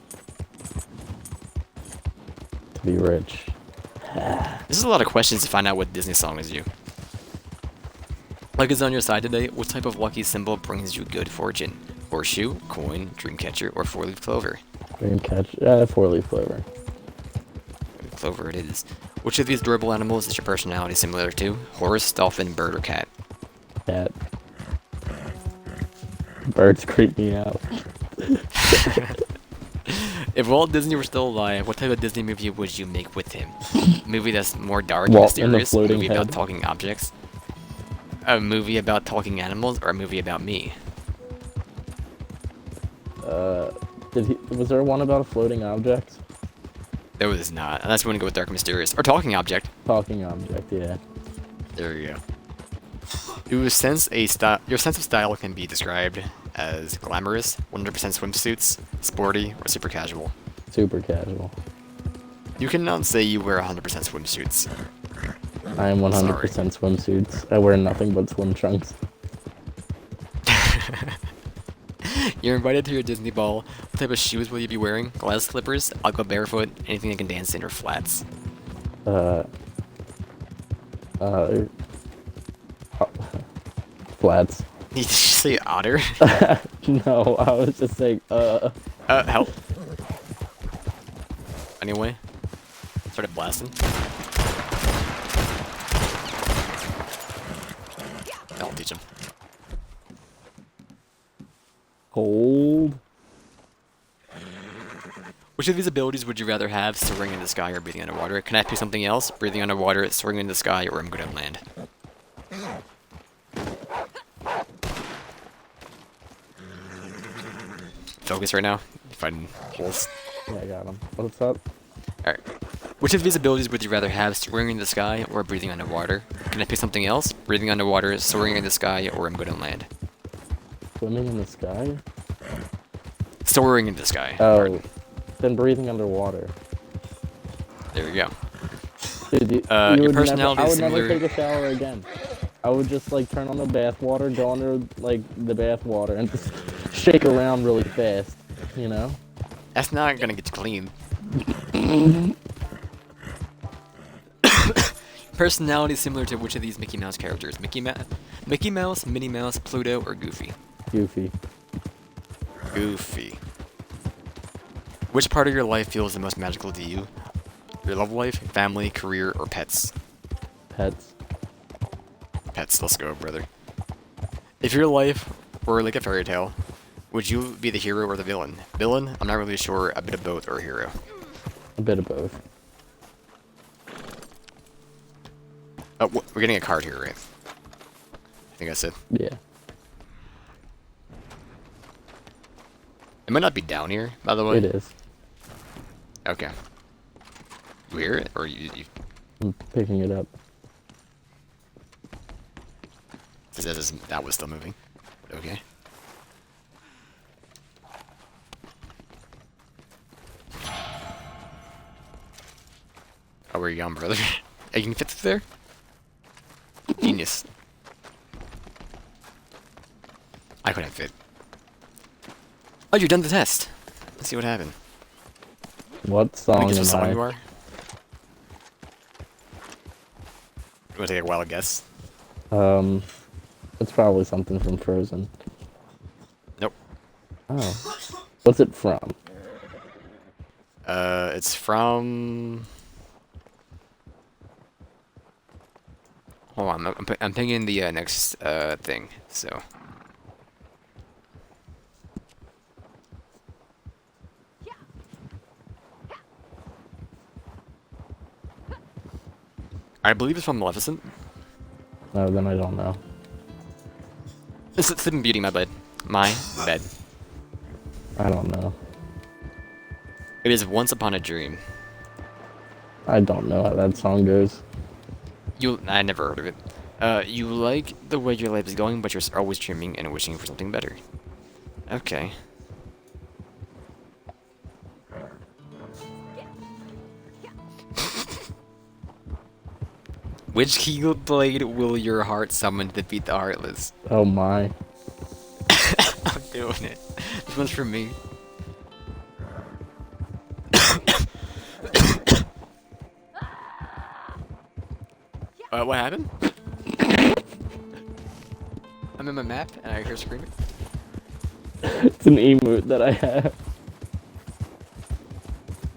be rich. This is a lot of questions to find out what Disney song is you. Luck is on your side today. What type of lucky symbol brings you good fortune? Horseshoe, coin, dream catcher, or four-leaf clover? Dream catch. 4-leaf clover. Clover it is. Which of these adorable animals is your personality similar to? Horse, dolphin, bird, or cat? Cat. Birds creep me out. If Walt Disney were still alive, what type of Disney movie would you make with him? A movie that's more dark and Walt and the mysterious? A floating movie about head. talking objects? A movie about talking animals? Or a movie about me? Was there one about a floating object? There was not. Unless you want to go with dark and mysterious. Or talking object. Talking object, yeah. There you go. Your sense of style can be described as glamorous, 100% swimsuits, sporty, or super casual. Super casual. You cannot say you wear 100% swimsuits. I am 100% swimsuits. I wear nothing but swim trunks. You're invited to your Disney ball. What type of shoes will you be wearing? Glass slippers? I'll go barefoot. Anything that can dance in, or flats. Flats. Did you say otter? No, I was just saying, Help. Anyway, started blasting. I'll teach him. Cold. Which of these abilities would you rather have, soaring in the sky or breathing underwater? Can I pick something else? Breathing underwater, soaring in the sky, or I'm good at land? Focus right now. Fighting holes. Yeah, I got him. What's up? Alright. Which of these abilities would you rather have, soaring in the sky or breathing underwater? Can I pick something else? Breathing underwater, soaring in the sky, or I'm good on land? Swimming in the sky? Soaring in the sky. Oh, Pardon. then breathing underwater. There you go. Dude, Your would personality I is would never similar- take a shower again. I would just like turn on the bath water, go under like the bath water, and just shake around really fast. You know? That's not gonna get you clean. Personality similar to which of these Mickey Mouse characters? Mickey Mouse, Minnie Mouse, Pluto, or Goofy? Goofy. Goofy. Which part of your life feels the most magical to you? Your love life, family, career, or pets? Pets. Pets, let's go, brother. If your life were like a fairy tale, would you be the hero or the villain? Villain? I'm not really sure. A bit of both, or a hero. A bit of both. Oh, we're getting a card here, right? I think I said. Yeah. It might not be down here, by the way. It is. Okay. You hear it? Or you I'm picking it up. it says that was still moving. Okay. Oh, where you going, brother? Hey, you can fit through there? Genius. I couldn't fit. Oh, you're done the test. Let's see what happened. What song Guess what am song I? you are? You want to take a wild guess? It's probably something from Frozen. Nope. Oh. What's it from? It's from. Hold on, I'm thinking the next thing. So. I believe it's from Maleficent. No, then I don't know. It's Sleeping Beauty, my bed. My bed. I don't know. It is Once Upon a Dream. I don't know how that song goes. I never heard of it. You like the way your life is going, but you're always dreaming and wishing for something better. Okay. Which Keyblade will your heart summon to defeat the Heartless? Oh my. I'm doing it. This one's for me. What happened? I'm in my map and I hear screaming. It's an emote that I have.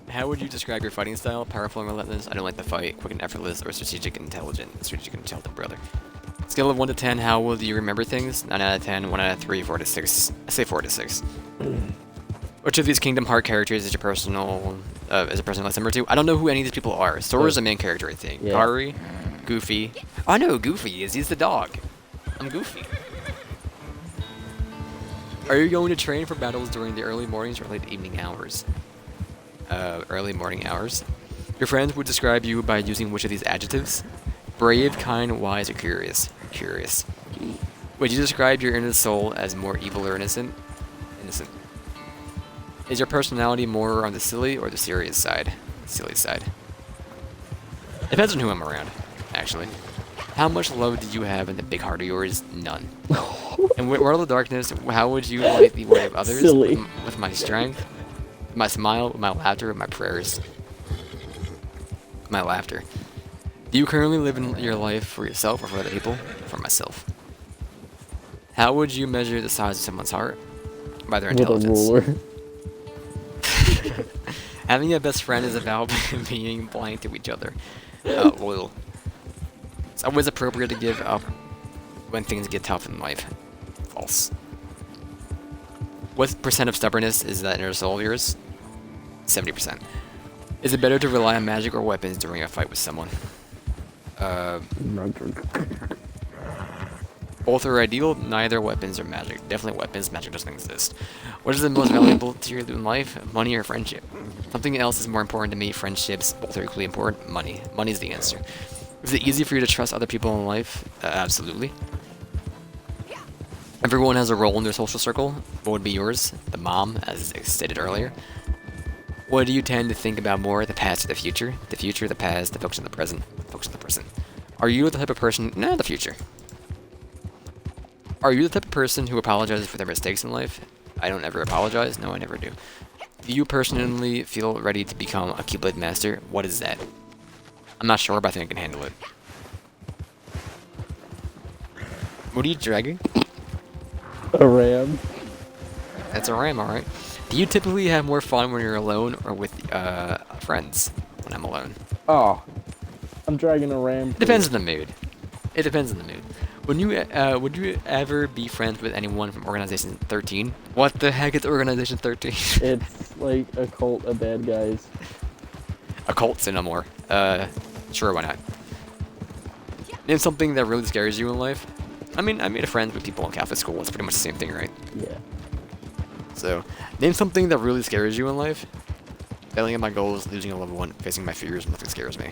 How would you describe your fighting style? Powerful and relentless? I don't like the fight. Quick and effortless, or strategic and intelligent? Strategic and intelligent, brother. Scale of 1 to 10, how well do you remember things? 9 out of 10, 1 out of 3, 4 to 6. I say 4 to 6. Which of these Kingdom Heart characters is your personal, last number 2? I don't know who any of these people are. Sora's the main character, I think. Yeah. Kari, Goofy. Oh, I know who Goofy is. He's the dog. I'm Goofy. Are you going to train for battles during the early mornings or late evening hours? Early morning hours. Your friends would describe you by using which of these adjectives? Brave, kind, wise, or curious? Curious. Would you describe your inner soul as more evil or innocent? Innocent. Is your personality more on the silly or the serious side? Silly side. Depends on who I'm around, actually. How much love do you have in the big heart of yours? None. In World of Darkness, how would you light the way of others? Silly. With my strength? My smile, my laughter, my prayers. My laughter. Do you currently live in your life for yourself or for other people? For myself. How would you measure the size of someone's heart? By their With a intelligence. ruler. Having a best friend is about being blind to each other. Loyal. It's always appropriate to give up when things get tough in life. False. What percent of stubbornness is that inner soul of yours? 70%. Is it better to rely on magic or weapons during a fight with someone? Both are ideal, neither weapons or magic. Definitely weapons, magic doesn't exist. What is the most valuable to you in life? Money or friendship? Something else is more important to me, friendships, both are equally important. Money. Money is the answer. Is it easy for you to trust other people in life? Absolutely. Everyone has a role in their social circle. What would be yours? The mom, as stated earlier. What do you tend to think about more, the past or the future? The future, the past, the focus on the present. Focus on the present. Are you the type of person... No, the future. Are you the type of person who apologizes for their mistakes in life? I don't ever apologize. No, I never do. Do you personally feel ready to become a Keyblade Master? What is that? I'm not sure, but I think I can handle it. What are you dragging? A ram. That's a ram, alright. Do you typically have more fun when you're alone or with friends when I'm alone? Oh. I'm dragging a ram. It depends on the mood. It depends on the mood. Would you ever be friends with anyone from Organization 13? What the heck is Organization 13? It's like a cult of bad guys. A cult, say no more. Sure, why not? Name something that really scares you in life. I mean, I made a friend with people in Catholic school. It's pretty much the same thing, right? Yeah. So, name something that really scares you in life. Failing at my goals, losing a loved one, facing my fears, nothing scares me.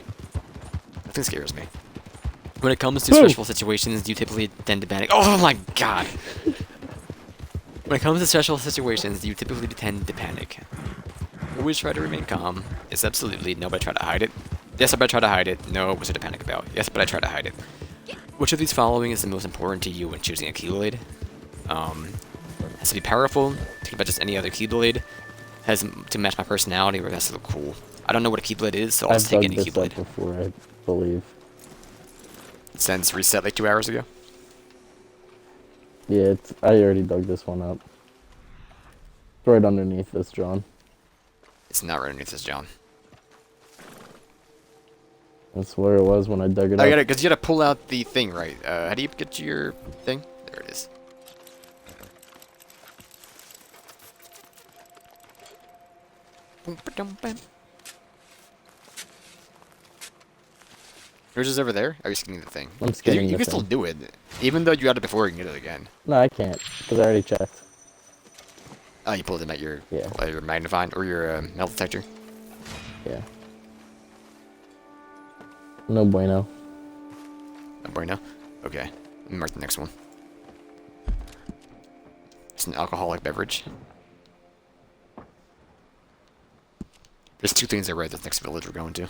Nothing scares me. When it comes to stressful situations, do you typically tend to panic? Oh my god! When it comes to stressful situations, do you typically tend to panic? Always try to remain calm. Yes, absolutely. No, but I try to hide it. Yes, but I try to hide it. No, what's there to panic about? Yes, but I try to hide it. Which of these following is the most important to you when choosing a Keyblade? Has to be powerful, to keep out just any other Keyblade, has to match my personality, or has to look cool. I don't know what a Keyblade is, so I'll just take any I've dug this Keyblade. up before, I believe. Since reset like 2 hours ago? Yeah, I already dug this one up. It's right underneath this, John. It's not right underneath this, John. That's where it was when I dug it I up. gotta, cause you gotta pull out the thing, right? How do you get to your thing? There it is. Boom, ba-dum, bam. Yours is over there? Are you scanning the thing? I'm 'Cause scanning you the can still thing. do it. Even though you got it before, you can get it again. No, I can't, because I already checked. Oh, you pulled it at your, Yeah. your magnifying, or your metal detector? Yeah. No bueno. Oh, boy, no? Okay. Let me mark the next one. It's an alcoholic beverage. There's 2 things I read this next village we're going to.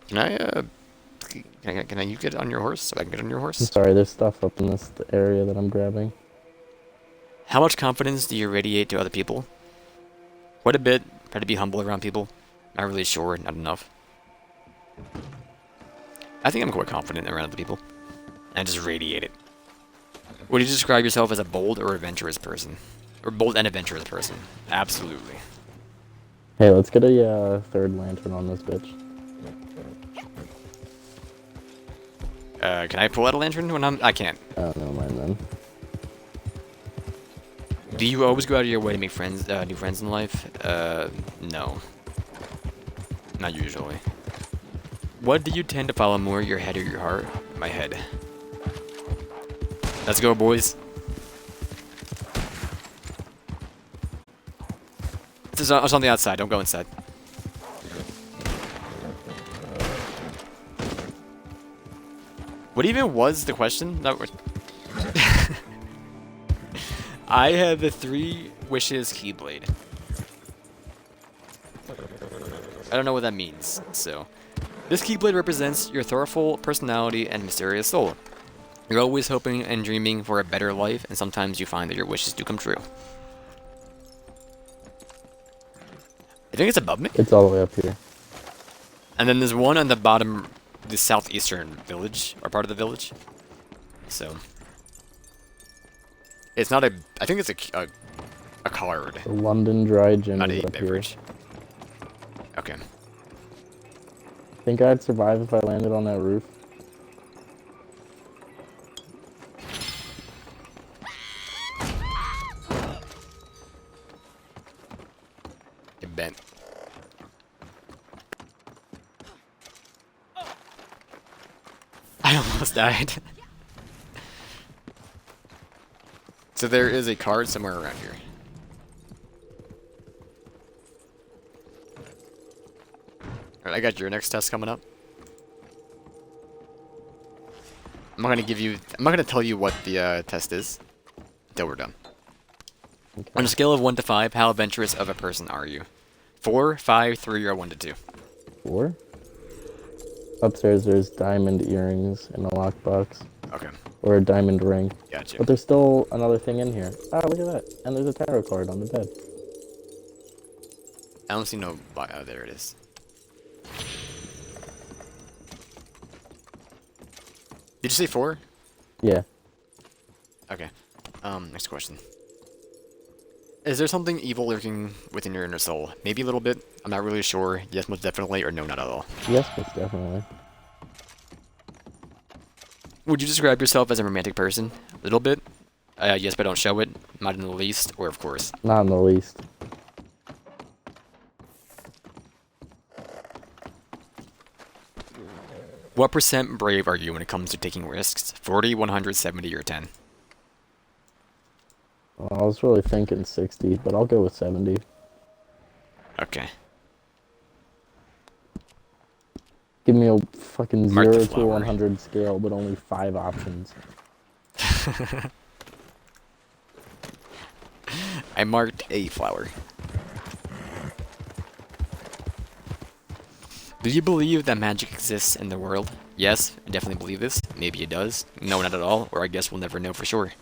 Can I you get on your horse so I can get on your I'm horse? sorry, there's stuff up in this area that I'm grabbing. How much confidence do you radiate to other people? Quite a bit. Try to be humble around people. Not really sure, not enough. I think I'm quite confident around other people. And just radiate it. Would you describe yourself as a bold or adventurous person? Or bold and adventurous person? Absolutely. Hey, let's get a third lantern on this bitch. Can I pull out a lantern when I can't. Oh, never mind then. Do you always go out of your way to make friends, new friends in life? No. Not usually. What do you tend to follow more, your head or your heart? My head. Let's go, boys. It's on the outside. Don't go inside. What even was the question? No, I have the 3 wishes keyblade. I don't know what that means, so. This keyblade represents your thoughtful personality and mysterious soul. You're always hoping and dreaming for a better life, and sometimes you find that your wishes do come true. I think it's above me. It's all the way up here. And then there's one on the bottom, the southeastern village, or part of the village. So. It's not a, I think it's a card, The London Dry Gin not is a up here. beverage. Okay. Think I'd survive if I landed on that roof? It bent. I almost died. So there is a card somewhere around here. Alright, I got your next test coming up. I'm not gonna tell you what the test is until we're done. Okay. On a scale of 1 to 5, how adventurous of a person are you? 4, 5, 3, or 1 to 2? 4? Upstairs there's diamond earrings in a lockbox. Okay, Or a diamond ring. gotcha. But there's still another thing in here. Ah, look at that. And there's a tarot card on the bed. I don't see no. Oh, there it is. Did you say 4? Yeah. Okay. Next question. Is there something evil lurking within your inner soul? Maybe a little bit. I'm not really sure. Yes, most definitely, or no, not at all. Yes, most definitely. Would you describe yourself as a romantic person? A little bit. Yes, but don't show it. Not in the least, or of course. Not in the least. What percent brave are you when it comes to taking risks? 40, 100, 70, or 10? Well, I was really thinking 60, but I'll go with 70. Okay. Give me a fucking Mark the 0 to flower. 100 scale, but only 5 options. I marked a flower. Do you believe that magic exists in the world? Yes, I definitely believe this. Maybe it does. No, not at all, or I guess we'll never know for sure.